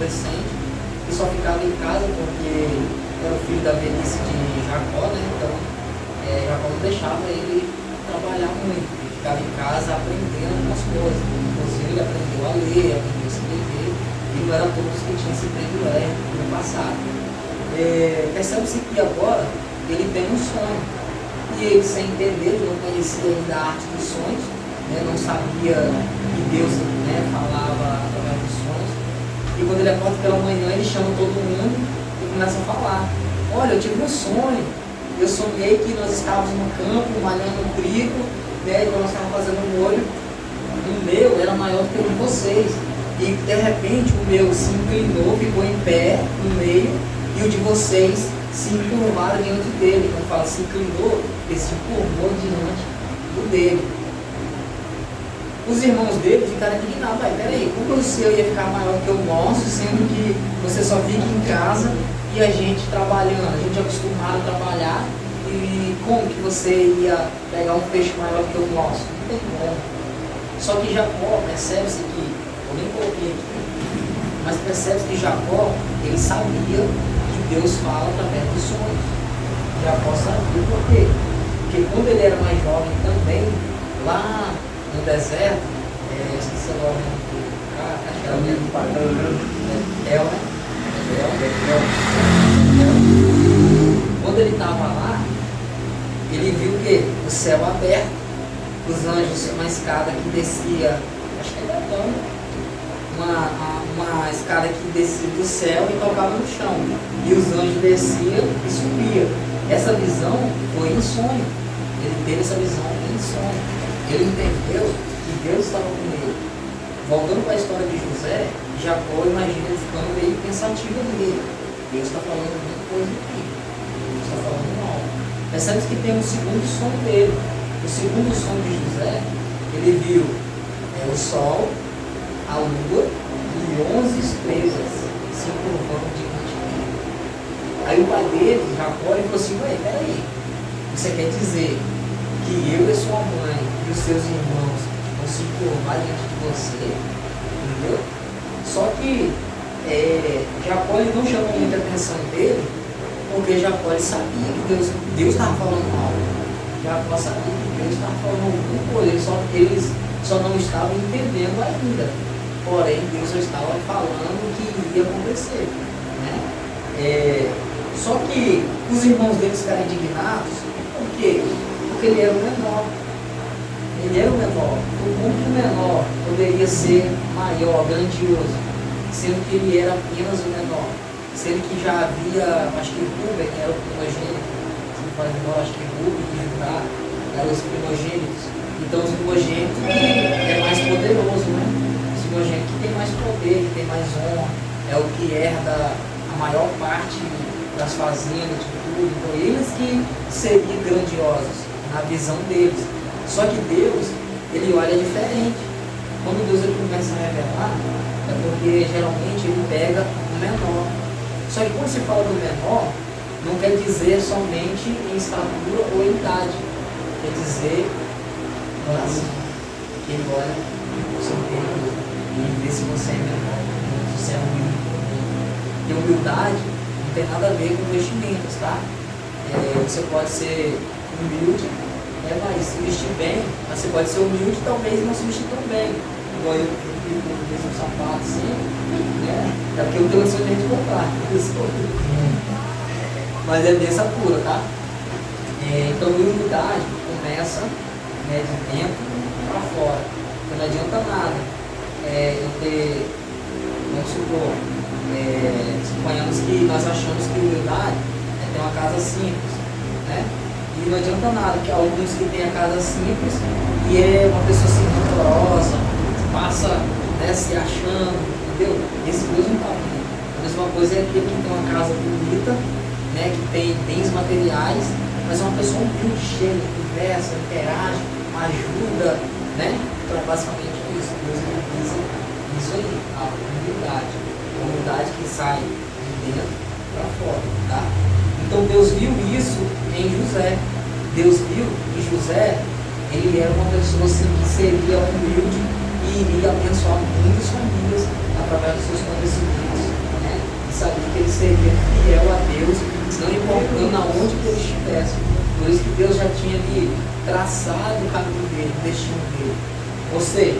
adolescente, que só ficava em casa porque era o filho da velhice de Jacó, né? Então Jacó não deixava ele trabalhar muito, ele ficava em casa aprendendo algumas coisas. Inclusive ele aprendeu a ler, aprendeu a escrever, e não era todos que tinham esse privilégio no passado. Percebe-se que agora ele tem um sonho, e ele, sem entender, ele não conhecia ainda a arte dos sonhos, né? Não sabia que Deus, né, falava através dos sonhos. E quando ele acorda pela manhã, ele chama todo mundo e começa a falar: olha, eu tive um sonho, eu sonhei que nós estávamos no campo malhando trigo, né, e nós estávamos fazendo um molho, o meu era maior do que o de vocês, e de repente o meu se inclinou, ficou em pé no meio, e o de vocês se encurvaram diante dele. Quando fala se inclinou, ele se encurvou diante do dele. Os irmãos dele ficaram indignados: peraí, como o seu ia ficar maior que o nosso, sendo que você só fica em casa e a gente trabalhando, a gente é acostumado a trabalhar, e como que você ia pegar um peixe maior que o nosso? Não tem como. Só que Jacó, percebe-se que, eu nem coloquei aqui, mas percebe-se que Jacó, ele sabia que Deus fala através dos sonhos. Jacó sabia por quê? Porque quando ele era mais jovem também, lá no deserto, esqueci agora o nome do cara, acho que era o mesmo padrão, né? Quando ele estava lá, ele viu o quê? O céu aberto, os anjos, uma escada que descia, acho que era uma escada que descia do céu e tocava no chão, e os anjos desciam e subiam. Essa visão foi em sonho. Ele teve essa visão em sonho. Ele entendeu que Deus estava com ele. Voltando para a história de José, Jacó imagina ele ficando meio pensativo ali. Deus está falando muita coisa aqui. Deus está falando mal. Percebe que tem um segundo sonho dele. O segundo sonho de José, ele viu o sol, a lua e 11 estrelas se curvando diante dele. Aí o pai dele, Jacó, ele falou assim: ué, peraí, você quer dizer que eu e sua mãe e os seus irmãos vão se curvar diante de você? Entendeu? Só que Jacó, ele não chamou muita atenção dele, porque Jacó, ele sabia que Deus estava falando algo. Jacó sabia que Deus estava falando alguma coisa, eles só não estavam entendendo ainda. Porém, Deus já estava falando o que ia acontecer, né? Só que os irmãos deles ficaram indignados. Por quê? Porque ele era o menor. Ele era o menor. Como que o menor poderia ser maior, grandioso, sendo que ele era apenas o menor? Sendo que já havia, acho que Rúben era o primogênito. Se não faz menor, acho que Rúben e Judá eram os primogênitos. Então os primogênitos é mais poderoso, né? Os primogênitos que tem mais poder, que tem mais honra, é o que herda a maior parte das fazendas, de tudo. Então eles que seriam grandiosos na visão deles. Só que Deus, ele olha diferente. Quando Deus ele começa a revelar, é porque geralmente ele pega o menor. Só que quando se fala do menor, não quer dizer somente em estatura ou em idade. Quer dizer coração. Que ele olha o seu interior e vê se você é menor, se você é humilde. E humildade não tem nada a ver com vestimentas, tá? Você pode ser humilde, mas se vestir bem, mas você pode ser humilde e talvez não se vestir tão bem. Igual eu fico com o mesmo sapato assim, né? É porque eu tenho a sonho de comprar. Mas é dessa pura, tá? Então, humildade começa, né, de dentro para fora. Então não adianta nada eu ter, vamos supor, suponhamos que nós achamos que humildade é ter uma casa simples, né? E não adianta nada, que alguns que têm a casa simples e é uma pessoa assim rancorosa, passa, né, se achando, entendeu? Esse Deus não está bem. A mesma coisa é aquele que tem uma casa bonita, né, que tem bens materiais, mas é uma pessoa humilde, chega, conversa, interage, ajuda, né? Então é basicamente isso. Deus utiliza isso aí, a humildade. A humildade que sai de dentro para fora, tá? Então Deus viu isso em José. Deus viu que José, ele era uma pessoa assim, que seria humilde e iria abençoar muitas famílias através dos seus acontecimentos. sabia que ele seria fiel a Deus, não importando aonde que ele estivesse. Por isso que Deus já tinha ali traçado o caminho dele, o destino dele. Ou seja,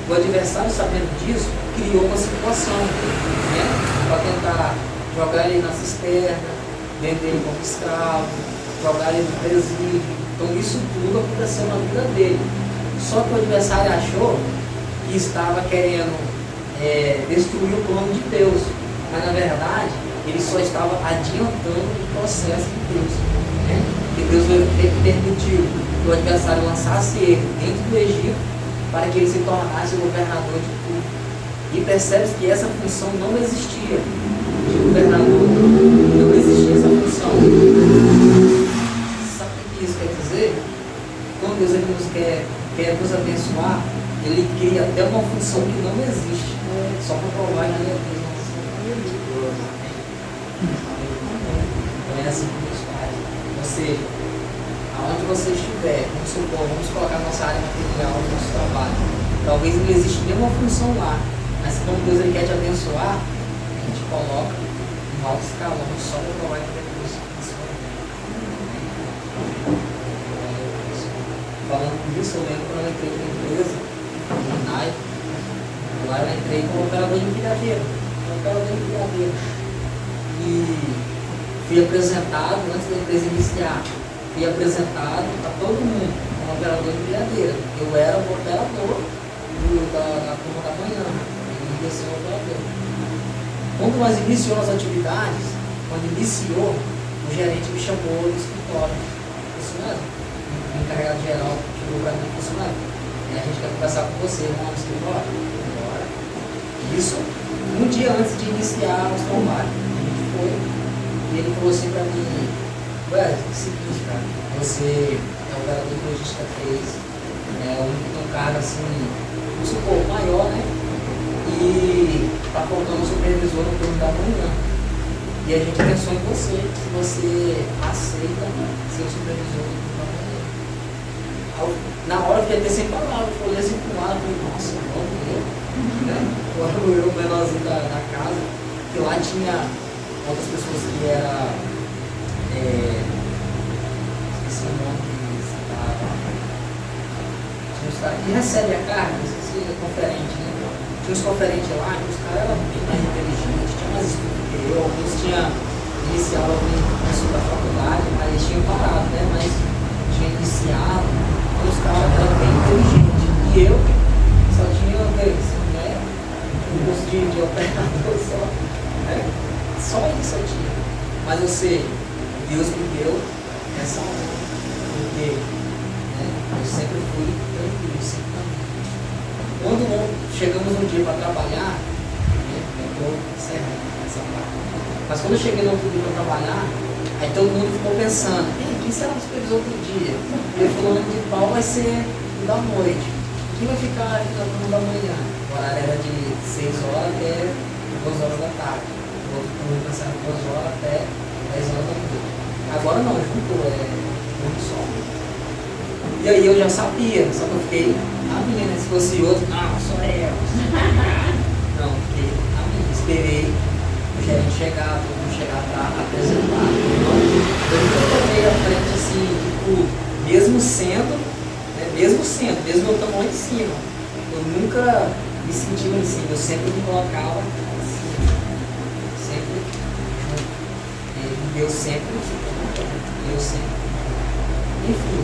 o adversário, sabendo disso, criou uma situação, né, para tentar jogar ele na cisterna, vender ele como escravo, jogar ele no presídio. Então isso tudo aconteceu na vida dele. Só que o adversário achou que estava querendo destruir o plano de Deus, mas na verdade ele só estava adiantando o processo de Deus, né? Que Deus permitiu que o adversário lançasse ele dentro do Egito para que ele se tornasse o governador de tudo. E percebe que essa função não existia de governador, não existia essa função. Sabe o que isso quer dizer? Quando Deus ele nos quer nos abençoar, ele cria até uma função que não existe, só para provar que ele é Deus. Não é assim que Deus faz. Ou seja, aonde você estiver, vamos supor, vamos colocar nossa área material, nosso trabalho, talvez não exista nenhuma função lá, mas quando Deus ele quer te abençoar, a gente coloca um alto escalão só para provar que ele é Deus. Falando disso, eu lembro quando eu entrei na empresa, na NAI, lá eu entrei como operador de empilhadeira. E fui apresentado, antes da empresa iniciar, fui apresentado para todo mundo como operador de empilhadeira. Eu era o operador da turma da manhã, e ia ser o operador. Quando nós iniciamos as atividades, quando iniciou, o gerente me chamou do escritório. Isso mesmo? O encarregado geral chegou para mim e disse: a gente quer conversar com você, vamos no escritório? Bora. Isso um dia antes de iniciar os trabalhos. A gente foi e ele falou assim para mim: é o seguinte, cara, você é o operador de logística 3, um cargo assim, vamos supor, maior, né? E está faltando um supervisor no turno da manhã. E a gente pensou em você, se você aceita ser o supervisor no turno da manhã. Na hora eu fiquei até sem palavras, eu olhei assim para o lado e falei: nossa, vamos ver, né? Eu, o menorzinho da casa, que lá tinha outras pessoas que era esqueci o nome tinha os caras que recebem a carga, esqueci, conferente, né? Tinha os conferentes lá, que os caras eram bem mais inteligentes, tinha mais estudo que eu, alguns tinham iniciado algum curso da faculdade, mas eles tinham parado, né? Mas tinha iniciado, e os caras eram bem inteligentes. E eu só tinha um curso de operador só, né? Só isso eu tinha. Mas eu sei, Deus me deu essa honra, porque eu sempre fui tranquilo, sempre tranquilo. Quando chegamos um dia para trabalhar, eu estou encerrando essa parte. Mas quando eu cheguei no outro dia para trabalhar, aí todo mundo ficou pensando: quem será o supervisor do dia? Ele falou que de pau vai ser da noite. Quem vai ficar aqui na turma da manhã? O horário era de 6 horas até 2 horas da tarde. O outro turno começava 2 horas até 10 horas da noite. Agora não, juntou, turno só. E aí eu já sabia, só que eu fiquei na minha, né? Se fosse outro, não, sou eu. Não, fiquei na minha, esperei o gerente chegar, todo mundo chegar para apresentar. Eu nunca tomei à frente assim, tipo, mesmo eu estando lá em cima, eu nunca me senti lá em cima, eu sempre me colocava assim, sempre junto. E Deus sempre. Enfim.